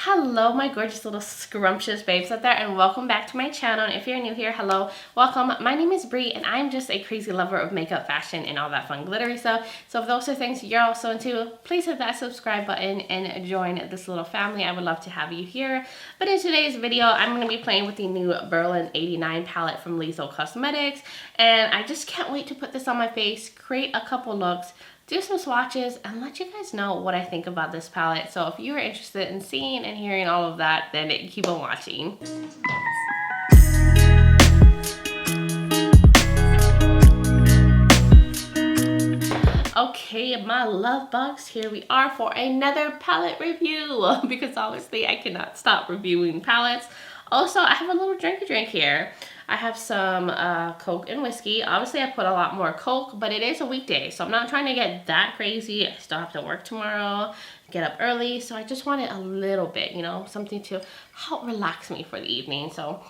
Hello my gorgeous little scrumptious babes out there, and welcome back to my channel. And if you're new here, hello, welcome. My name is Bree and I'm just a crazy lover of makeup, fashion, and all that fun glittery stuff. So if those are things you're also into, please hit that subscribe button and join this little family. I would love to have you here. But in today's video, I'm going to be playing with the new Berlin 89 palette from Lethal Cosmetics, and I just can't wait to put this on my face, create a couple looks, do some swatches, and let you guys know what I think about this palette. So if you're interested in seeing and hearing all of that, then keep on watching. Okay, my love bugs, here we are for another palette review because obviously I cannot stop reviewing palettes. Also, I have a little drink here. I have some Coke and whiskey. Obviously, I put a lot more Coke, but it is a weekday, so I'm not trying to get that crazy. I still have to work tomorrow, get up early, so I just wanted a little bit, you know, something to help relax me for the evening. So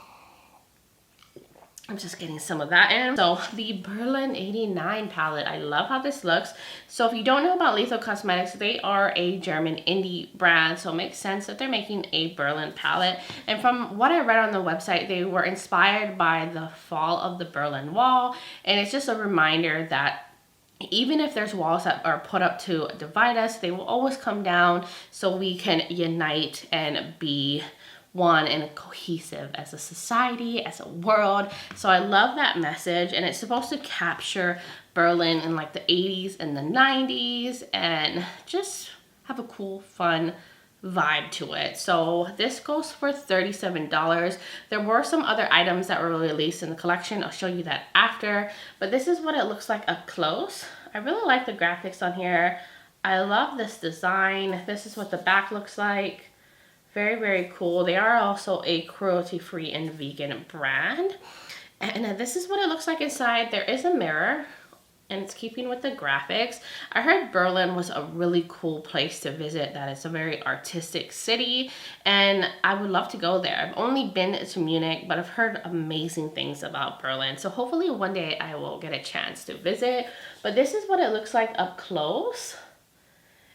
I'm just getting some of that in. So the Berlin 89 palette, I love how this looks. So if you don't know about Lethal Cosmetics, they are a German indie brand, so it makes sense that they're making a Berlin palette. And from what I read on the website, they were inspired by the fall of the Berlin Wall, and it's just a reminder that even if there's walls that are put up to divide us, they will always come down so we can unite and be one and cohesive as a society, as a world. So I love that message, and it's supposed to capture Berlin in like the 80s and the 90s and just have a cool, fun vibe to it. So this goes for $37. There were some other items that were released in the collection. I'll show you that after, but this is what it looks like up close. I really like the graphics on here. I love this design. This is what the back looks like. Very, very cool. They are also a cruelty-free and vegan brand. And this is what it looks like inside. There is a mirror, and it's keeping with the graphics. I heard Berlin was a really cool place to visit, that it's a very artistic city, and I would love to go there. I've only been to Munich, but I've heard amazing things about Berlin. So hopefully one day I will get a chance to visit. But this is what it looks like up close.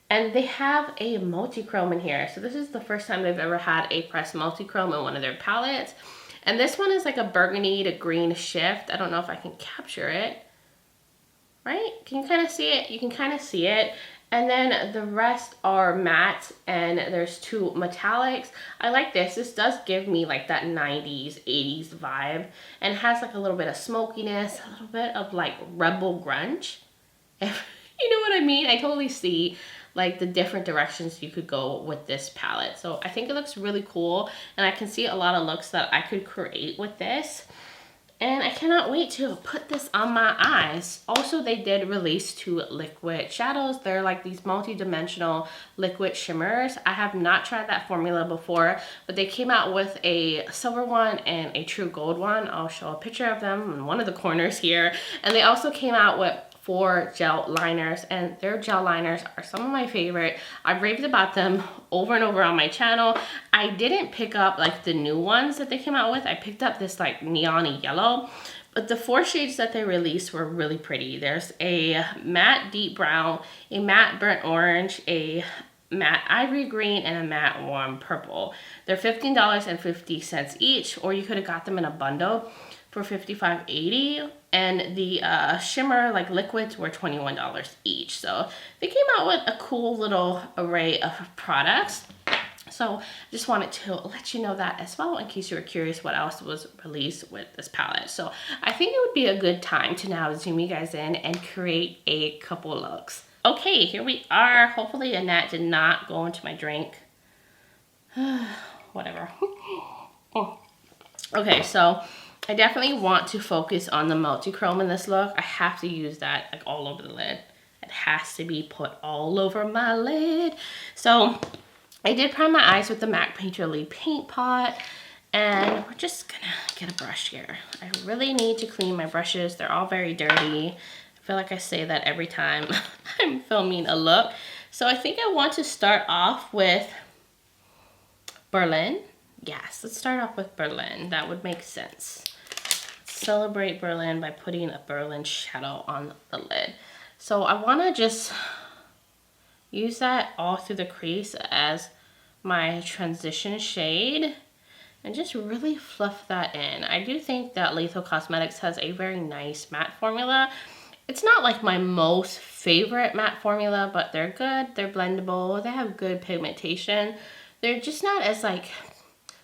And they have a multi-chrome in here. So this is the first time they've ever had a pressed multi-chrome in one of their palettes. And this one is like a burgundy to green shift. I don't know if I can capture it. Right? Can you kind of see it? You can kind of see it. And then the rest are matte, and there's two metallics. I like this. This does give me like that 90s, 80s vibe. And it has like a little bit of smokiness, a little bit of like rebel grunge. You know what I mean? I totally see like the different directions you could go with this palette. So I think it looks really cool, and I can see a lot of looks that I could create with this. And I cannot wait to put this on my eyes. Also, they did release two liquid shadows. They're like these multi-dimensional liquid shimmers. I have not tried that formula before, but they came out with a silver one and a true gold one. I'll show a picture of them in one of the corners here. And they also came out with 4 gel liners, and their gel liners are some of my favorite. I've raved about them over and over on my channel. I didn't pick up like the new ones that they came out with. I picked up this like neon yellow, but the 4 shades that they released were really pretty. There's a matte deep brown, a matte burnt orange, a matte ivory green, and a matte warm purple. They're $15.50 each, or you could have got them in a bundle for $55.80, and the shimmer like liquids were $21 each. So they came out with a cool little array of products. So just wanted to let you know that as well, in case you were curious what else was released with this palette. So I think it would be a good time to now zoom you guys in and create a couple looks. Okay, here we are. Hopefully a gnat did not go into my drink. Whatever. Okay, so I definitely want to focus on the multi-chrome in this look. I have to use that like all over the lid. It has to be put all over my lid. So I did prime my eyes with the MAC Painterly Paint Pot, and we're just gonna get a brush here. I really need to clean my brushes. They're all very dirty. I feel like I say that every time I'm filming a look. So I think I want to start off with Berlin. Yes, let's start off with Berlin. That would make sense. Celebrate Berlin by putting a Berlin shadow on the lid. So I want to just use that all through the crease as my transition shade and just really fluff that in. I do think that Lethal Cosmetics has a very nice matte formula. It's not like my most favorite matte formula, but they're good, they're blendable, they have good pigmentation. They're just not as like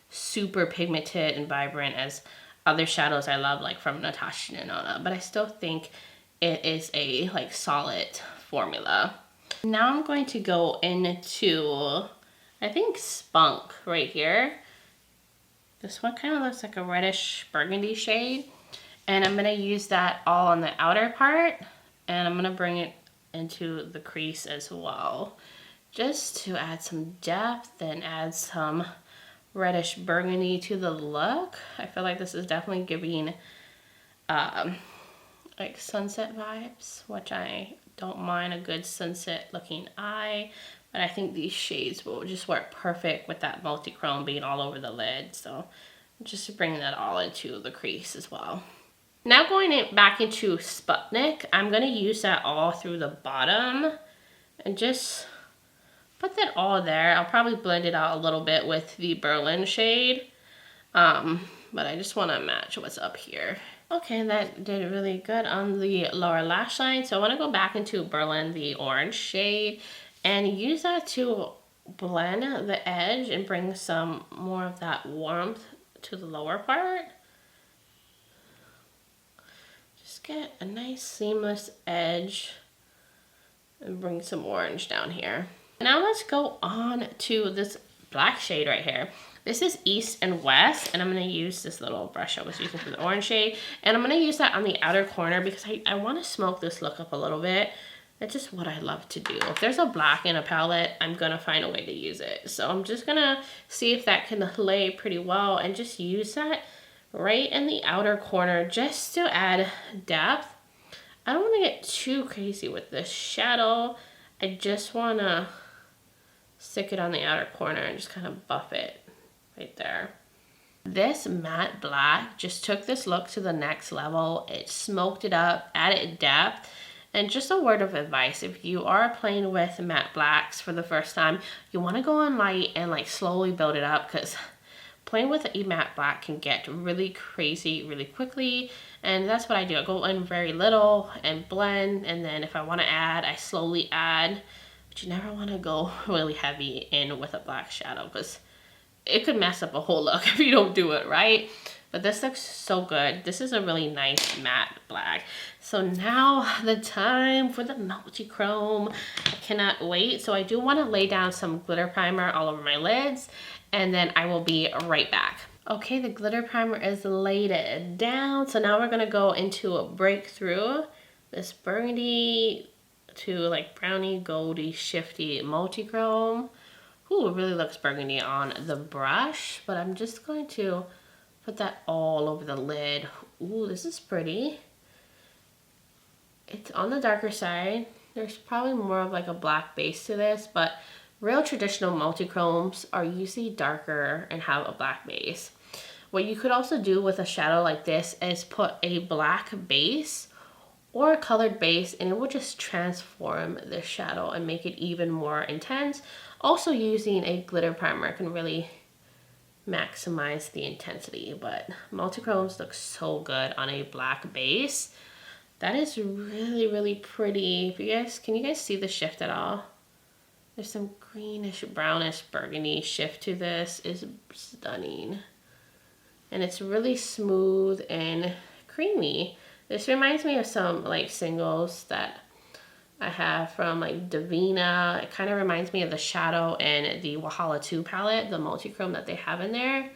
super pigmented and vibrant as other shadows I love, like from Natasha Denona, but I still think it is a like solid formula. Now I'm going to go into, I think, Spunk right here. This one kind of looks like a reddish burgundy shade, and I'm going to use that all on the outer part, and I'm going to bring it into the crease as well, just to add some depth and add some reddish burgundy to the look. I feel like this is definitely giving like sunset vibes, which I don't mind a good sunset looking eye, but I think these shades will just work perfect with that multi-chrome being all over the lid. So just bringing that all into the crease as well. Now going back into Sputnik, I'm going to use that all through the bottom and just put that all there. I'll probably blend it out a little bit with the Berlin shade, but I just want to match what's up here. Okay, that did really good on the lower lash line. So I want to go back into Berlin, the orange shade, and use that to blend the edge and bring some more of that warmth to the lower part. Just get a nice seamless edge and bring some orange down here. Now let's go on to this black shade right here. This is East and West, and I'm going to use this little brush I was using for the orange shade, and I'm going to use that on the outer corner because I want to smoke this look up a little bit. That's just what I love to do. If there's a black in a palette, I'm going to find a way to use it. So I'm just going to see if that can lay pretty well and just use that right in the outer corner just to add depth. I don't want to get too crazy with this shadow. I just want to stick it on the outer corner and just kind of buff it right there. This matte black just took this look to the next level. It smoked it up, added depth. And just a word of advice, if you are playing with matte blacks for the first time, you want to go on light and like slowly build it up, because playing with a matte black can get really crazy really quickly. And that's what I do. I go in very little and blend, and then if I want to add, I slowly add. But you never want to go really heavy in with a black shadow, because it could mess up a whole look if you don't do it right. But this looks so good. This is a really nice matte black. So now the time for the multi-chrome. I cannot wait. So I do want to lay down some glitter primer all over my lids, and then I will be right back. Okay, the glitter primer is laid down. So now we're going to go into a breakthrough. This burgundy to like brownie, goldy, shifty multi-chrome. Ooh, it really looks burgundy on the brush, but I'm just going to put that all over the lid. Ooh, this is pretty. It's on the darker side. There's probably more of like a black base to this, but real traditional multi-chromes are usually darker and have a black base. What you could also do with a shadow like this is put a black base or a colored base, and it will just transform the shadow and make it even more intense. Also, using a glitter primer can really maximize the intensity, but multi-chromes look so good on a black base. That is really, really pretty. If you guys, can you guys see the shift at all? There's some greenish, brownish, burgundy shift to this. Is stunning. And it's really smooth and creamy. This reminds me of some like singles that I have from like Davina. It kind of reminds me of the shadow in the Wahala 2 palette, the multi-chrome that they have in there.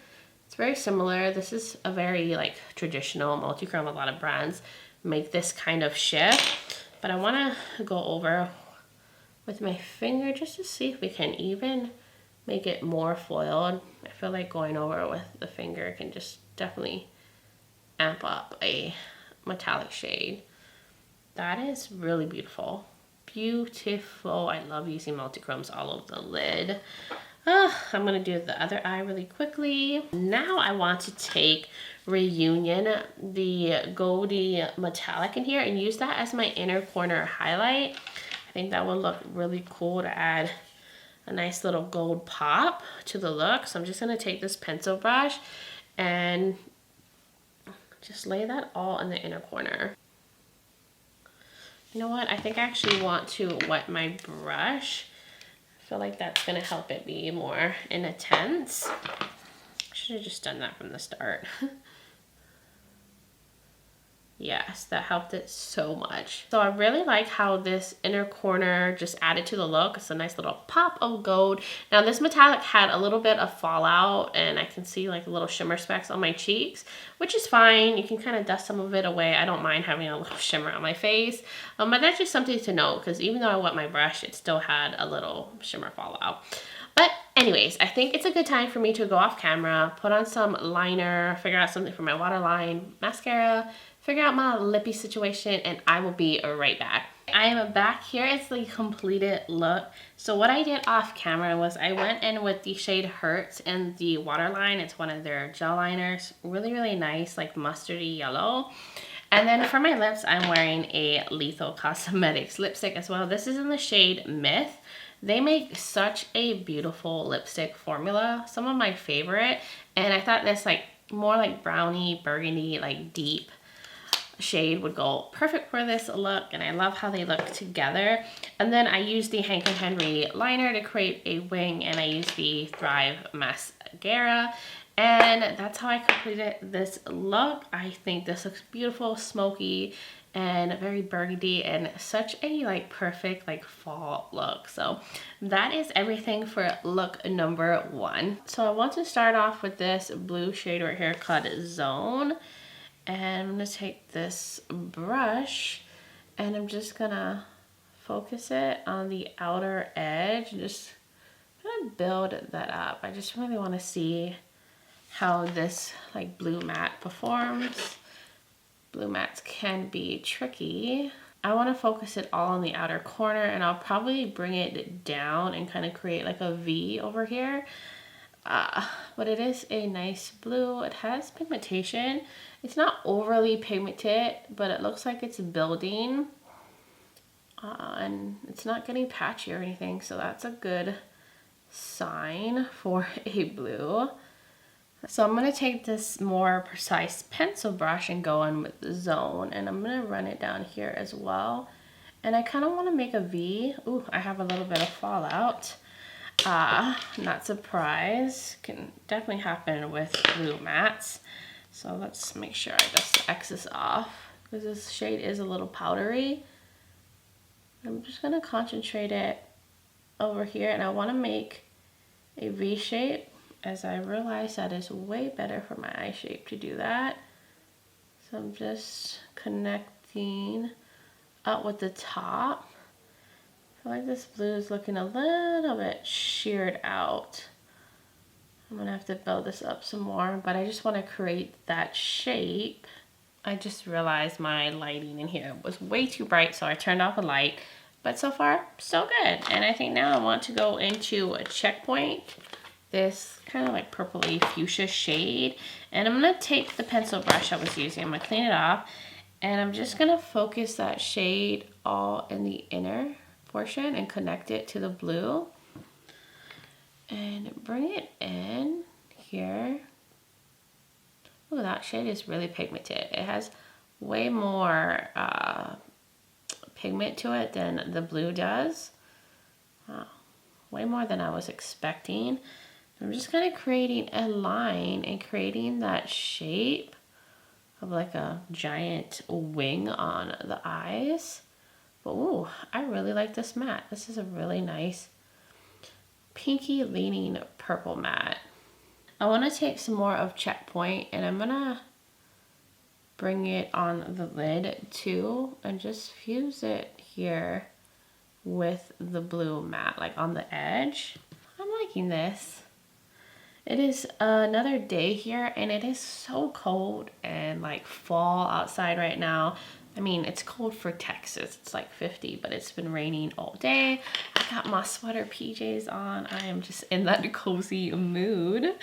It's very similar. This is a very like traditional multi-chrome. A lot of brands make this kind of shift, but I want to go over with my finger just to see if we can even make it more foiled. I feel like going over with the finger can just definitely amp up a metallic shade. That is really beautiful. Beautiful. I love using multi-chromes all over the lid. I'm going to do the other eye really quickly. Now I want to take Reunion, the goldy metallic in here, and use that as my inner corner highlight. I think that would look really cool to add a nice little gold pop to the look. So I'm just gonna take this pencil brush and just lay that all in the inner corner. You know what? I think I actually want to wet my brush. I feel like that's gonna help it be more intense. Should have just done that from the start. Yes, that helped it so much. So I really like how this inner corner just added to the look. It's a nice little pop of gold. Now this metallic had a little bit of fallout and I can see like little shimmer specks on my cheeks, which is fine. You can kind of dust some of it away. I don't mind having a little shimmer on my face. But that's just something to note because even though I wet my brush, it still had a little shimmer fallout. But anyways, I think it's a good time for me to go off camera, put on some liner, figure out something for my waterline, mascara, figure out my lippy situation, and I will be right back. I am back. Here is the completed look. So what I did off camera was I went in with the shade Hurts in the waterline. It's one of their gel liners. Really, really nice, like mustardy yellow. And then for my lips, I'm wearing a Lethal Cosmetics lipstick as well. This is in the shade Myth. They make such a beautiful lipstick formula, some of my favorite. And I thought this like more like brownie, burgundy, like deep shade would go perfect for this look, and I love how they look together. And then I used the Hank & Henry liner to create a wing, and I used the Thrive mascara, and that's how I completed this look. I think this looks beautiful, smoky, and very burgundy, and such a like perfect like fall look. So that is everything for look number 1. So I want to start off with this blue shade right here called Zone. And I'm gonna take this brush and I'm just gonna focus it on the outer edge and just kind of build that up. I just really wanna see how this like blue matte performs. Blue mattes can be tricky. I wanna focus it all on the outer corner, and I'll probably bring it down and kind of create like a V over here. But it is a nice blue. It has pigmentation. It's not overly pigmented, but it looks like it's building. And it's not getting patchy or anything, so that's a good sign for a blue. So I'm going to take this more precise pencil brush and go in with the Zone, and I'm going to run it down here as well. And I kind of want to make a V. Ooh, I have a little bit of fallout. Not surprised. Can definitely happen with blue mattes. So let's make sure I dust the excess off, because this shade is a little powdery. I'm just gonna concentrate it over here, and I want to make a V shape, as I realize that is way better for my eye shape to do that. So I'm just connecting up with the top. I feel like this blue is looking a little bit sheared out. I'm gonna have to build this up some more, but I just want to create that shape. I just realized my lighting in here was way too bright, so I turned off the light. But so far, so good. And I think now I want to go into a Checkpoint, this kind of like purpley fuchsia shade. And I'm gonna take the pencil brush I was using, I'm gonna clean it off, and I'm just gonna focus that shade all in the inner portion and connect it to the blue. And bring it in here. Oh, that shade is really pigmented. It has way more pigment to it than the blue does. Wow, way more than I was expecting. I'm just kind of creating a line and creating that shape of like a giant wing on the eyes. But ooh, I really like this matte. This is a really nice pinky leaning purple matte. I want to take some more of Checkpoint, and I'm gonna bring it on the lid too and just fuse it here with the blue matte, like on the edge. I'm liking this. It is another day here, and it is so cold and like fall outside right now. I mean, it's cold for Texas. It's like 50, but it's been raining all day. I got my sweater PJs on. I am just in that cozy mood.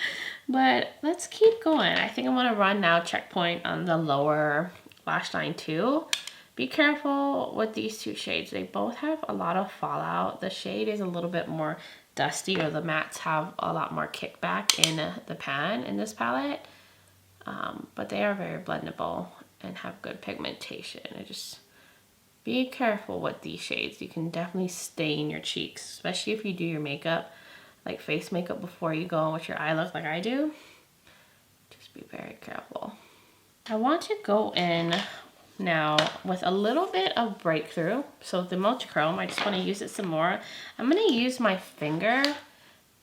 But let's keep going. I think I'm gonna run now Checkpoint on the lower lash line too. Be careful with these two shades. They both have a lot of fallout. The shade is a little bit more dusty, or the mattes have a lot more kickback in the pan in this palette. But they are very blendable and have good pigmentation. Just be careful with these shades. You can definitely stain your cheeks, especially if you do your makeup, like face makeup, before you go on with your eye look like I do. Just be very careful. I want to go in now with a little bit of breakthrough. So the multi-chrome, I just want to use it some more. I'm going to use my finger,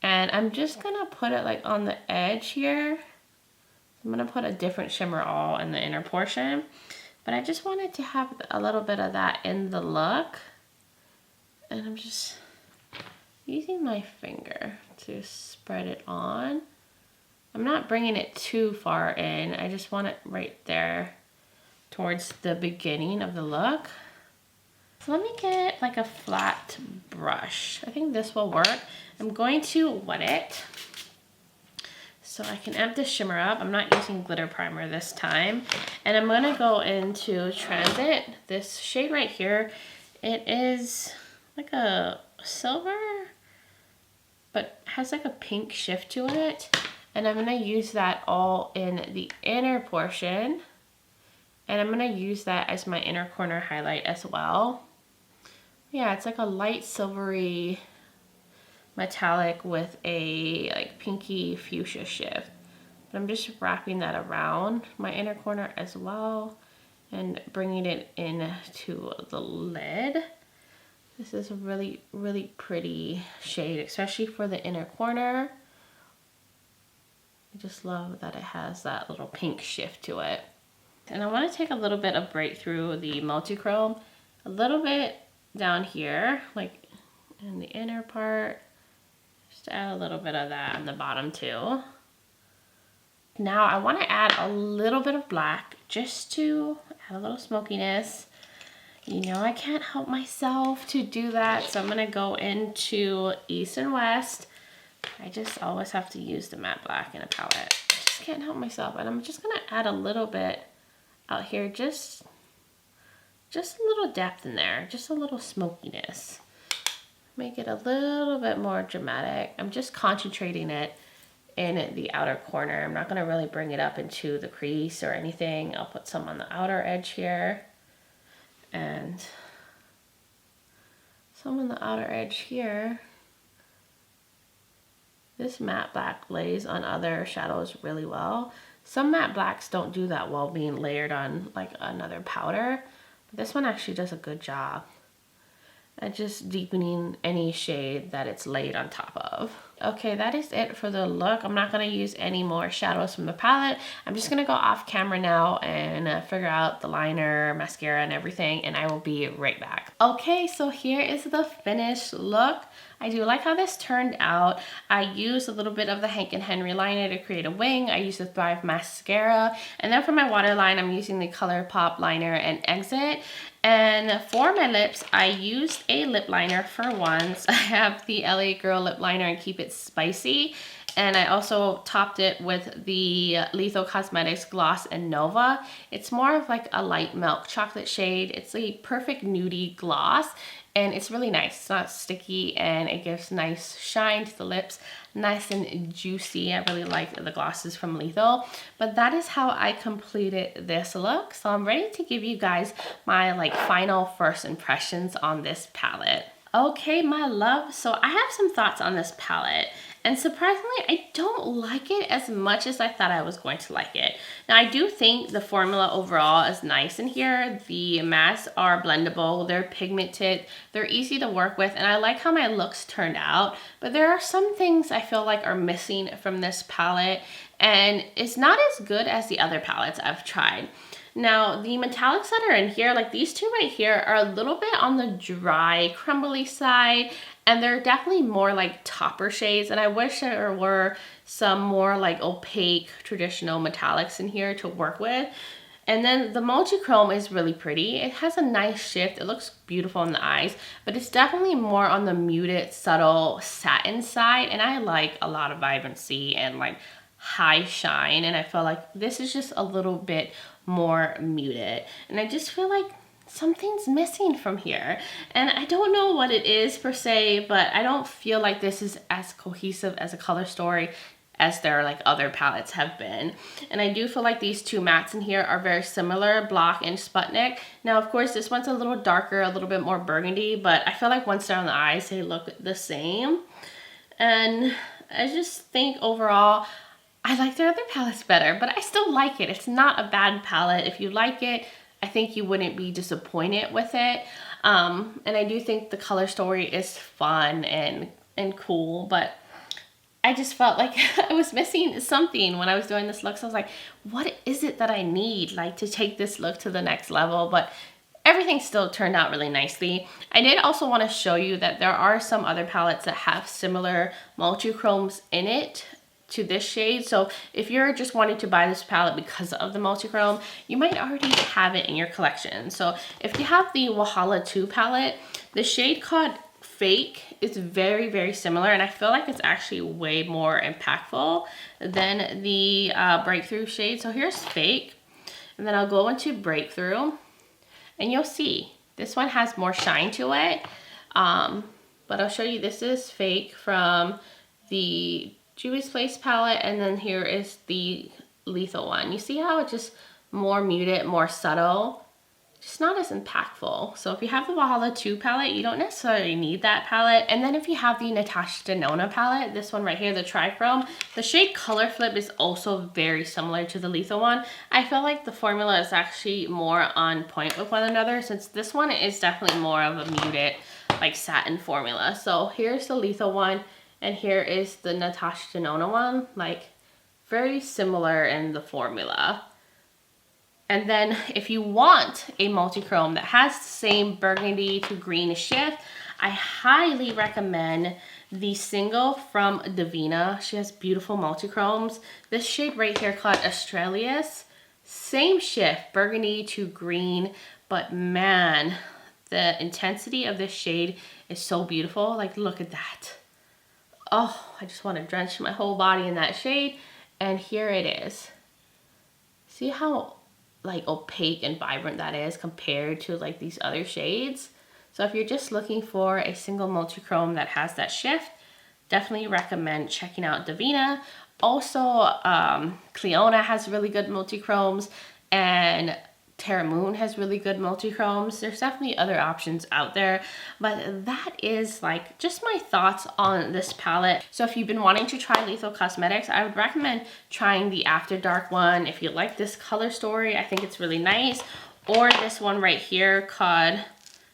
and I'm just going to put it like on the edge here. I'm going to put a different shimmer all in the inner portion, but I just wanted to have a little bit of that in the look. And I'm just using my finger to spread it on. I'm not bringing it too far in. I just want it right there towards the beginning of the look. So let me get like a flat brush. I think this will work. I'm going to wet it so I can amp the shimmer up. I'm not using glitter primer this time. And I'm gonna go into Transit, this shade right here. It is like a silver, but has like a pink shift to it. And I'm gonna use that all in the inner portion. And I'm gonna use that as my inner corner highlight as well. Yeah, it's like a light silvery metallic with a like pinky fuchsia shift. But I'm just wrapping that around my inner corner as well and bringing it into the lid. This is a really, really pretty shade, especially for the inner corner. I just love that it has that little pink shift to it. And I want to take a little bit of breakthrough the multi-chrome, a little bit down here, like in the inner part. Just add a little bit of that on the bottom too. Now I want to add a little bit of black just to add a little smokiness. You know, I can't help myself to do that, so I'm going to go into East and West. I just always have to use the matte black in a palette. I just can't help myself. And I'm just going to add a little bit out here, just a little depth in there, just a little smokiness. Make it a little bit more dramatic. I'm just concentrating it in the outer corner. I'm not going to really bring it up into the crease or anything. I'll put some on the outer edge here and some on the outer edge here. This matte black lays on other shadows really well. Some matte blacks don't do that well being layered on like another powder, but this one actually does a good job at just deepening any shade that it's laid on top of. Okay, that is it for the look. I'm not gonna use any more shadows from the palette. I'm just gonna go off camera now and figure out the liner, mascara, and everything, and I will be right back. Okay, so here is the finished look. I do like how this turned out. I used a little bit of the Hank & Henry liner to create a wing. I used the Thrive mascara. And then for my waterline, I'm using the ColourPop liner and Exit. And for my lips, I used a lip liner for once. I have the LA Girl lip liner and Keep It Spicy. And I also topped it with the Lethal Cosmetics Gloss and Nova. It's more of like a light milk chocolate shade. It's a perfect nudie gloss. And it's really nice. It's not sticky and it gives nice shine to the lips. Nice and juicy. I really like the glosses from Lethal. But that is how I completed this look. So I'm ready to give you guys my like final first impressions on this palette. Okay, my love. So I have some thoughts on this palette. And surprisingly, I don't like it as much as I thought I was going to like it. Now, I do think the formula overall is nice in here. The mattes are blendable, they're pigmented, they're easy to work with, and I like how my looks turned out. But there are some things I feel like are missing from this palette, and it's not as good as the other palettes I've tried. Now, the metallics that are in here, like these two right here, are a little bit on the dry, crumbly side, and they're definitely more like topper shades, and I wish there were some more like opaque, traditional metallics in here to work with. And then the multi-chrome is really pretty. It has a nice shift. It looks beautiful in the eyes, but it's definitely more on the muted, subtle satin side, and I like a lot of vibrancy and like high shine, and I feel like this is just a little bit more muted. And I just feel like something's missing from here. And I don't know what it is per se, but I don't feel like this is as cohesive as a color story as their like other palettes have been. And I do feel like these two mattes in here are very similar, Block and Sputnik. Now, of course, this one's a little darker, a little bit more burgundy, but I feel like once they're on the eyes, they look the same. And I just think overall, I like their other palettes better, but I still like it. It's not a bad palette. If you like it, I think you wouldn't be disappointed with it. And I do think the color story is fun and cool, but I just felt like I was missing something when I was doing this look. So I was like, what is it that I need like to take this look to the next level? But everything still turned out really nicely. I did also want to show you that there are some other palettes that have similar multi-chromes in it to this shade. So if you're just wanting to buy this palette because of the multi-chrome, you might already have it in your collection. So if you have the Wahala 2 palette, the shade called Fake is very, very similar, and I feel like it's actually way more impactful than the Breakthrough shade. So here's Fake, and then I'll go into Breakthrough, and you'll see this one has more shine to it. But I'll show you, this is Fake from the Juvia's Place palette, and then here is the Lethal one. You see how it's just more muted, more subtle, just not as impactful. So if you have the Wahala 2 palette, you don't necessarily need that palette. And then if you have the Natasha Denona palette, this one right here, the Trichrome, the shade Color Flip is also very similar to the Lethal one. I feel like the formula is actually more on point with one another, since this one is definitely more of a muted, like satin formula. So here's the Lethal one, and here is the Natasha Denona one, like very similar in the formula. And then if you want a multi-chrome that has the same burgundy to green shift, I highly recommend the single from Davina. She has beautiful multi-chromes. This shade right here called Australis, same shift, burgundy to green, but man, the intensity of this shade is so beautiful. Like, look at that. Oh, I just want to drench my whole body in that shade. And here it is. See how like opaque and vibrant that is compared to like these other shades? So if you're just looking for a single multi-chrome that has that shift, definitely recommend checking out Davina. Also, Cleona has really good multi-chromes, and Terra Moon has really good multi-chromes. There's definitely other options out there, but that is like just my thoughts on this palette. So if you've been wanting to try Lethal Cosmetics, I would recommend trying the After Dark one. If you like this color story, I think it's really nice. Or this one right here called,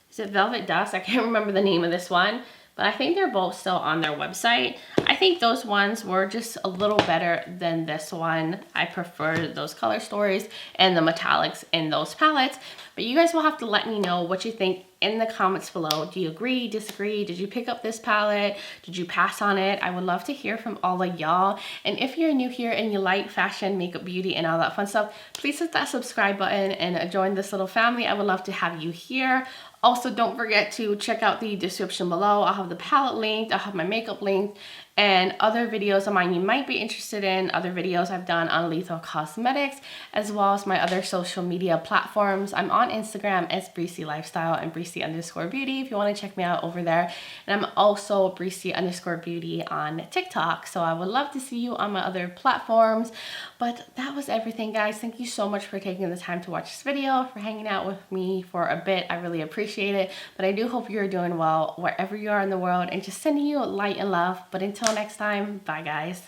is it Velvet Dust? I can't remember the name of this one, but I think they're both still on their website. I think those ones were just a little better than this one. I prefer those color stories and the metallics in those palettes. But you guys will have to let me know what you think in the comments below. Do you agree, disagree? Did you pick up this palette? Did you pass on it? I would love to hear from all of y'all. And if you're new here and you like fashion, makeup, beauty, and all that fun stuff, please hit that subscribe button and join this little family. I would love to have you here. Also, don't forget to check out the description below. I'll have the palette linked, I'll have my makeup linked, and other videos of mine you might be interested in, other videos I've done on Lethal Cosmetics, as well as my other social media platforms. I'm on Instagram as Breezy Lifestyle and Breezy_Beauty if you want to check me out over there. And I'm also Breezy_Beauty on TikTok. So I would love to see you on my other platforms. But that was everything, guys. Thank you so much for taking the time to watch this video, for hanging out with me for a bit. I really appreciate it. But I do hope you're doing well wherever you are in the world, and just sending you light and love. But until next time, bye guys.